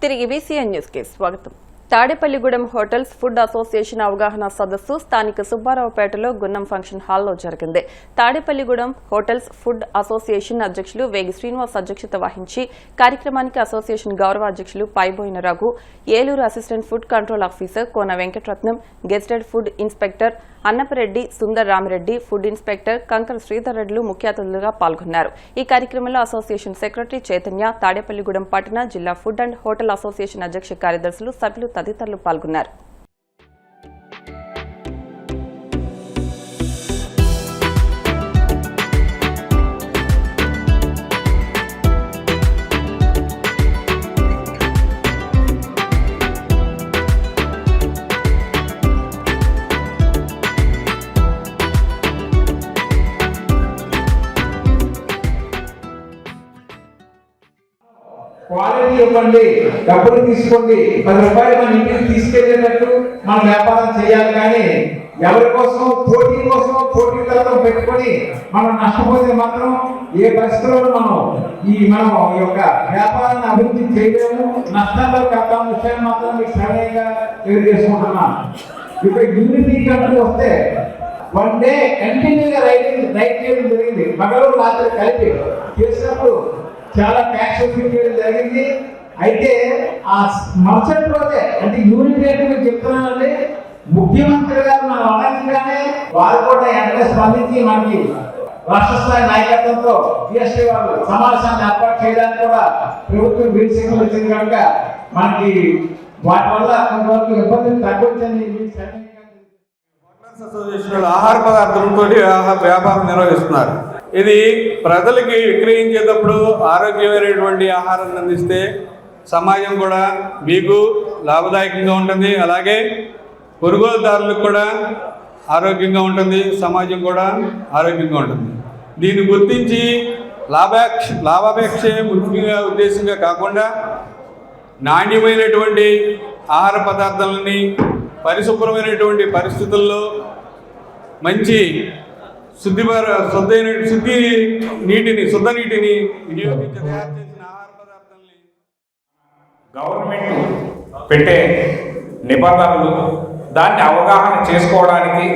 తిరిగి VCN news కి స్వాగతం. తాడేపల్లిగూడెం హోటల్స్ ఫుడ్ అసోసియేషన్ అవగాహన సదస్సు స్థానిక సుబ్బారావుపేటలో గున్నం ఫంక్షన్ హాల్లో జరిగింది. తాడేపల్లిగూడెం హోటల్స్ ఫుడ్ అసోసియేషన్ అధ్యక్షులు వేగి శ్రీనివాస్ అధ్యక్షత వహించి కార్యక్రమానికి అసోసియేషన్ గౌరవ అధ్యక్షులు Paiboina Raghu, Eluru assistant food control officer Kona Venkataratnam, gazetted food inspector Annapareddy, Sundar Ramireddy, food inspector Kankara Sridhar రెడ్డిలు ముఖ్య అతిథులుగా పాల్గొన్నారు. ఈ కార్యక్రమంలో అసోసియేషన్ సెక్రటరీ చైతన్య, తాడేపల్లిగూడెం పట్టణ జిల్లా ఫుడ్ అండ్ హోటల్ అసోసియేషన్ అధ్యక్ష కార్యదర్శులు, సభ్యులు తదితరులు పాల్గొన్నారు. క్వాలిటీ ఇవ్వండి, డబ్బులు తీసుకోండి, 10 రూపాయలు మన ఇంటికి తీసుకెళ్ళేటట్టు మనం వ్యాపారం చేయాలి. కానీ ఎవరి కోసం పోటీ తత్వం పెట్టుకొని మనం నష్టపోతే మాత్రం ఏ పరిస్థితుల్లో మనం ఈ యొక్క వ్యాపారాన్ని అభివృద్ధి చేయలేము, నష్టాల్లో కట్టాల విషయాన్ని మాత్రం మీకు సరైనగా తెలియజేసుకుంటున్నాను. ఇప్పుడు యూనిటీ కంటూ వస్తే 1 డే కంటిన్యూగా రైట్ చేయడం జరిగింది. మగవారు రాత్రి కలిపి చేసినప్పుడు చాలా ట్యాక్స్ చేయడం జరిగింది. అయితే ఆ మరుసటి రోజే అంటే యూనిట్ రేట్ మీరు చెప్తున్నానండి, ముఖ్యమంత్రి గారు మనం అడగగానే వారు కూడా వెంటనే స్పందించి మనకి రాష్ట్ర స్థాయి నాయకత్వంతో GST వాళ్ళు సమావేశాన్ని ఏర్పాటు చేయడానికి కూడా ప్రభుత్వం గ్రీన్ సిగ్నల్ ఇచ్చింది కనుక మనకి వాటి వల్ల కొంతవరకు ఇబ్బందులు తగ్గించండి. అసోసియేషన్ ఆహార పదార్థాలతో వ్యాపారం నిర్వహిస్తున్నారు. ఇది ప్రజలకి విక్రయించేటప్పుడు ఆరోగ్యమైనటువంటి ఆహారాన్ని అందిస్తే సమాజం కూడా మీకు లాభదాయకంగా ఉంటుంది, అలాగే కొనుగోలుదారులకు కూడా ఆరోగ్యంగా ఉంటుంది, సమాజం కూడా ఆరోగ్యంగా ఉంటుంది. దీన్ని గుర్తించి లాభాపేక్ష ముఖ్యంగా ఉద్దేశంగా కాకుండా నాణ్యమైనటువంటి ఆహార పదార్థాలని పరిశుభ్రమైనటువంటి పరిస్థితుల్లో మంచి శుద్ధ నీటిని వినియోగించి తయారు చేసిన ఆహార పదార్థాలని గవర్నమెంట్ పెట్టే నిబంధనలు దాన్ని అవగాహన చేసుకోవడానికి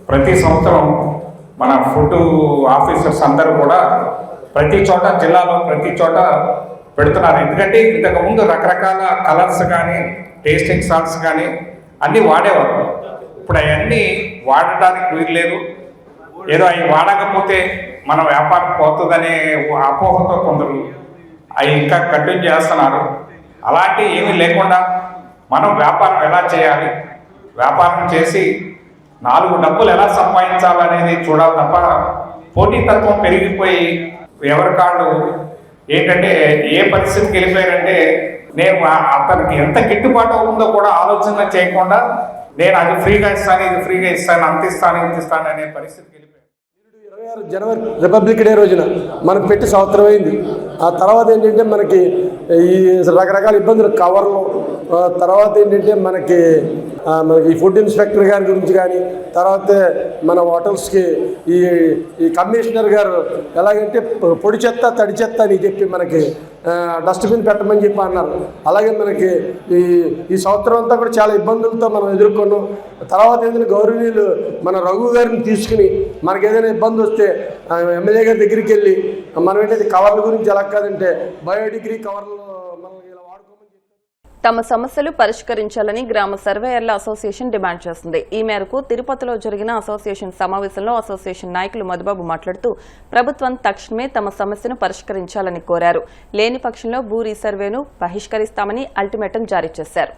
ప్రతి సంవత్సరం మన ఫుడ్ ఆఫీసర్స్ అందరూ కూడా ప్రతి చోట జిల్లాలో ప్రతి చోట పెడుతున్నారు. ఎందుకంటే ఇంతకుముందు రకరకాల కలర్స్ కానీ టేస్టింగ్ సాల్ట్స్ కానీ అన్నీ వాడేవారు. ఇప్పుడు అవన్నీ వాడటానికి వీల్లేదు. ఏదో అవి వాడకపోతే మన వ్యాపారం పోతుందనే అపోహతో కొందరు అవి ఇంకా కంటిన్యూ చేస్తున్నారు. అలాంటివి ఏమీ లేకుండా మనం వ్యాపారం ఎలా చేయాలి, వ్యాపారం చేసి 4 డబ్బులు ఎలా సంపాదించాలనేది చూడాలి తప్ప పోటీతత్వం పెరిగిపోయి ఎవరికాళ్ళు ఏంటంటే ఏ పరిస్థితికి వెళ్ళిపోయారంటే నేను అతనికి ఎంత గిట్టుబాటు అవుతుందో కూడా ఆలోచన చేయకుండా నేను అది ఫ్రీగా ఇస్తాను, ఇది ఫ్రీగా ఇస్తాను, అంత ఇస్తాను, ఇంత ఇస్తాను అనే పరిస్థితికి వెళ్ళిపోయాను. 26 జనవరి రిపబ్లిక్ డే రోజున మనకు పెట్టి సంవత్సరం అయింది. ఆ తర్వాత ఏంటంటే మనకి ఈ రకరకాల ఇబ్బందులు కవర్లు, తర్వాత ఏంటంటే మనకి ఫుడ్ ఇన్స్పెక్టర్ గారి గురించి కానీ, తర్వాత మన హోటల్స్కి ఈ కమిషనర్ గారు ఎలాగంటే పొడి చెత్త తడి చెత్త అని చెప్పి మనకి డస్ట్బిన్ పెట్టమని చెప్పి అన్నారు. అలాగే మనకి ఈ సంవత్సరం అంతా కూడా చాలా ఇబ్బందులతో మనం ఎదుర్కొన్నాం. తర్వాత ఏదైనా గౌరవనీయులు మన రఘు గారిని తీసుకుని మనకి ఏదైనా ఇబ్బంది వస్తే ఎమ్మెల్యే గారి దగ్గరికి వెళ్ళి మనం ఏంటంటే కవర్ల గురించి ఎలా కాదంటే బయోడిగ్రీ కవర్లు మనం ఇలా వాడుకోమని చెప్పారు. తమ సమస్యలు పరిష్కరించాలని గ్రామ సర్వేయర్ల అసోసియేషన్ డిమాండ్ చేస్తుంది. ఈ మేరకు తిరుపతిలో జరిగిన అసోసియేషన్ సమావేశంలో అసోసియేషన్ నాయకులు మధుబాబు మాట్లాడుతూ ప్రభుత్వం తక్షణమే తమ సమస్యను పరిష్కరించాలని కోరారు. లేని పక్షంలో భూ రీసర్వేను బహిష్కరిస్తామని అల్టిమేటం జారీ చేశారు.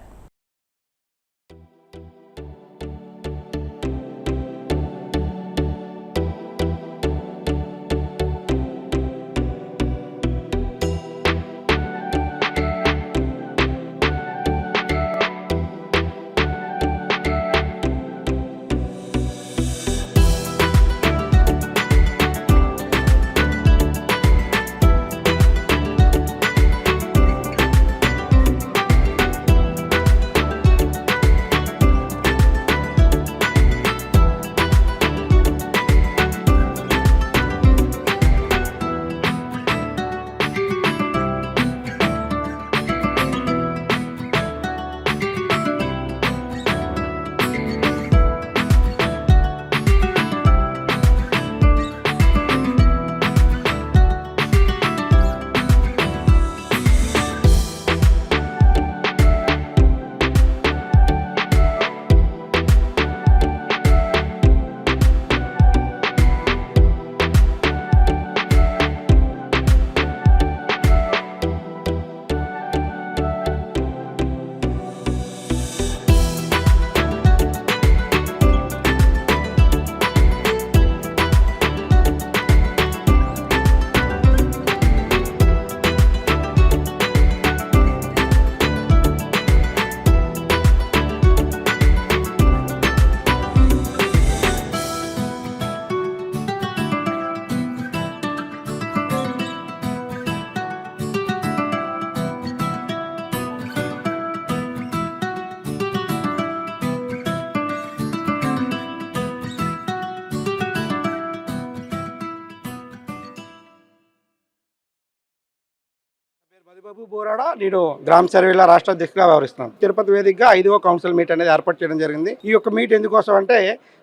బాబు బోరాడ, నేను గ్రామ సర్వేల రాష్ట్ర అధ్యక్షుడిగా వ్యవహరిస్తున్నాను. తిరుపతి వేదికగా 5వ కౌన్సిల్ మీట్ అనేది ఏర్పాటు చేయడం జరిగింది. ఈ యొక్క మీట్ ఎందుకోసం అంటే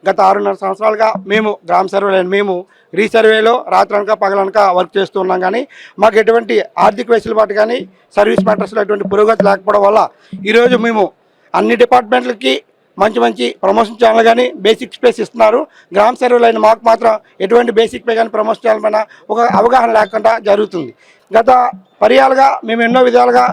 గత 6.5 సంవత్సరాలుగా మేము గ్రామ సర్వేలో మేము రీసర్వేలో రాత్రనక పగలనక వర్క్ చేస్తూ ఉన్నాం. కానీ మాకు ఎటువంటి ఆర్థిక వెసులుబాటు కానీ సర్వీస్ మ్యాటర్స్లో ఎటువంటి పురోగతి లేకపోవడం వల్ల ఈరోజు మేము అన్ని డిపార్ట్మెంట్లకి మంచి ప్రమోషన్ ఛానల్ కానీ బేసిక్ స్పేస్ ఇస్తున్నారు. గ్రామ సర్వేలో అయిన మాకు మాత్రం ఎటువంటి బేసిక్ పే కానీ ప్రమోషన్ ఛానల్ పైన ఒక అవగాహన లేకుండా జరుగుతుంది. గత పర్యాలుగా మేము ఎన్నో విధాలుగా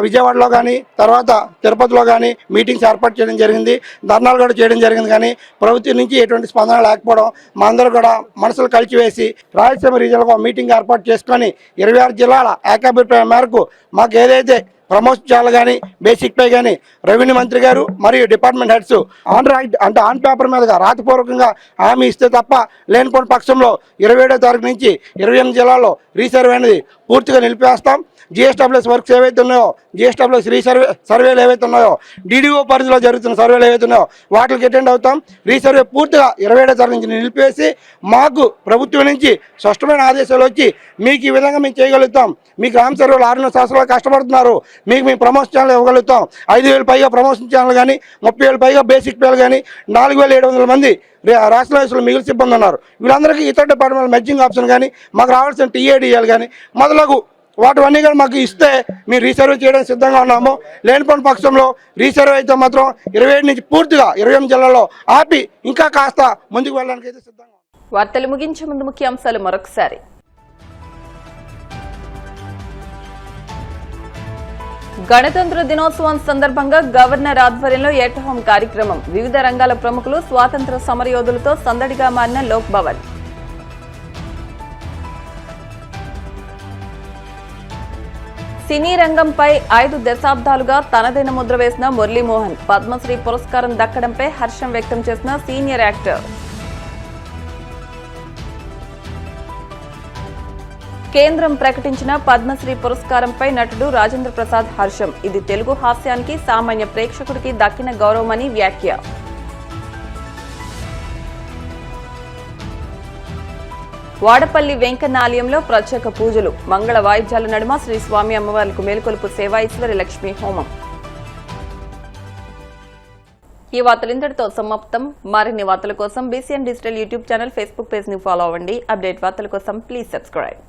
విజయవాడలో కానీ తర్వాత తిరుపతిలో కానీ మీటింగ్స్ ఏర్పాటు చేయడం జరిగింది, ధర్నాలు కూడా చేయడం జరిగింది. కానీ ప్రభుత్వం నుంచి ఎటువంటి స్పందన లేకపోవడం మా అందరూ కూడా మనసులు కలిచివేసి రాయలసీమ రీజియన్లో మీటింగ్ ఏర్పాటు చేసుకొని 26 జిల్లాల ఏకాభిప్రాయం మేరకు మాకు ఏదైతే ప్రమోషన్ ఛానల్ కానీ బేసిక్ పే కానీ రెవెన్యూ మంత్రి గారు మరియు డిపార్ట్మెంట్ హెడ్స్ ఆన్ రైట్ అంటే ఆన్ పేపర్ మీదుగా రాతపూర్వకంగా హామీ ఇస్తే తప్ప లేనిపోయిన పక్షంలో 27వ తారీఖు నుంచి 28 జిల్లాల్లో రీసర్వే అనేది పూర్తిగా నిలిపేస్తాం. జిఎస్డబ్ల్యూఎస్ వర్క్స్ ఏవైతే ఉన్నాయో, జిఎస్డబ్ల్యూఎస్ సర్వేలు ఏవైతే ఉన్నాయో, డిడిఓ పరిధిలో జరుగుతున్న సర్వేలు ఏవైతే ఉన్నాయో వాటికి అటెండ్ అవుతాం. రీసర్వే పూర్తిగా 27వ తారీఖు నుంచి నిలిపేసి మాకు ప్రభుత్వం నుంచి స్పష్టమైన ఆదేశాలు వచ్చి మీకు ఈ విధంగా మేము చేయగలుగుతాం, మీ గ్రామ సర్వేలు 6 సంవత్సరాలు కష్టపడుతున్నారు, మీకు మేము ప్రమోషన్ ఛానల్ ఇవ్వగలుగుతాం. 5,000 పైగా ప్రమోషన్ ఛానల్ కానీ 30,000 పైగా బేసిక్ పేలు కానీ 4,700 మంది రాష్ట్ర వయసులో మిగిలిన సిబ్బంది ఉన్నారు. వీళ్ళందరికీ ఇతర డిపార్ట్మెంట్ మెర్జింగ్ ఆప్షన్ కానీ మాకు రావాల్సిన టీఏడిఎల్ కానీ మొదలగు వాటివన్నీ కూడా మాకు ఇస్తే మేము రీసర్వే చేయడానికి సిద్ధంగా ఉన్నాము. లేనిపోయిన పక్షంలో రీసర్వే అయితే మాత్రం 27 నుంచి పూర్తిగా 28 జిల్లాల్లో ఆపి ఇంకా కాస్త ముందుకు వెళ్ళడానికి అయితే సిద్ధంగా. వార్తలు ముగించే ముందు ముఖ్యాంశాలు మరొకసారి. గణతంత్ర దినోత్సవం సందర్భంగా గవర్నర్ ఆధ్వర్యంలో ఎట్ హోమ్ కార్యక్రమం. వివిధ రంగాల ప్రముఖులు స్వాతంత్ర సమరయోధులతో సందడిగా మారిన లోక్ భవన్. సినీ రంగంపై 5 దశాబ్దాలుగా తనదైన ముద్ర వేసిన మురళీమోహన్. పద్మశ్రీ పురస్కారం దక్కడంపై హర్షం వ్యక్తం చేసిన సీనియర్ యాక్టర్. కేంద్రం ప్రకటించిన పద్మశ్రీ పురస్కారంపై నటుడు రాజేంద్ర ప్రసాద్ హర్షం. ఇది తెలుగు హాస్యానికి సామాన్య ప్రేక్షకుడికి దక్కిన గౌరవమని వ్యాఖ్య. వాడపల్లి వెంకన్న ఆలయంలో ప్రత్యేక పూజలు. మంగళ వాయిద్యాల నడుమ శ్రీ స్వామి అమ్మవార్లకు మేలుకొలుపు సేవ ఈశ్వరి లక్ష్మీ హోమం. ఈ వార్తలు ఇంతటితో సమాప్తం. మరిన్ని వార్తల కోసం BCN digital YouTube channel, Facebook page ని ఫాలో అవ్వండి. అప్డేట్ వార్తల కోసం ప్లీజ్ సబ్స్క్రైబ్.